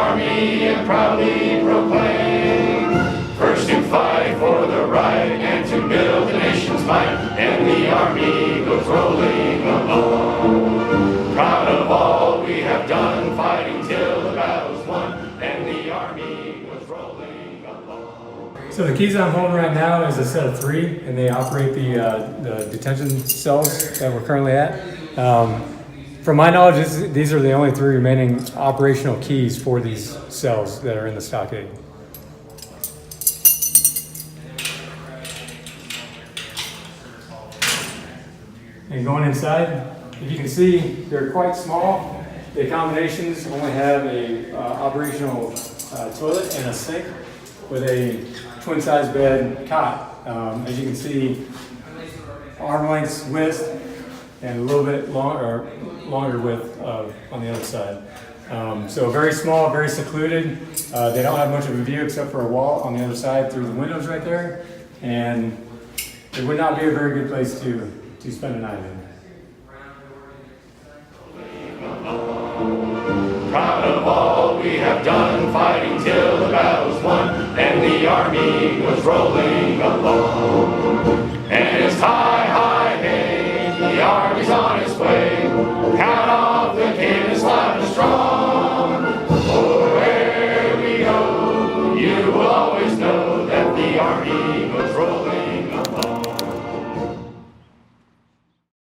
army and proudly proclaim, first to fight for the right and to build the nation's might, and the army goes rolling along. Proud of all we have done, fighting till the battle's won, and the army goes rolling along. So the keys I'm holding right now is a set of 3, and they operate the detention cells that we're currently at. From my knowledge, these are the only 3 remaining operational keys for these cells that are in the stockade. And going inside, if you can see, they're quite small. The accommodations only have a operational toilet and a sink with a twin-size bed cot. As you can see, arm length width and a little bit longer width on the other side. So very small, very secluded. They don't have much of a view except for a wall on the other side through the windows right there. And it would not be a very good place to spend a night in. Proud of all we have done, fighting till the battle's won, and the army goes rolling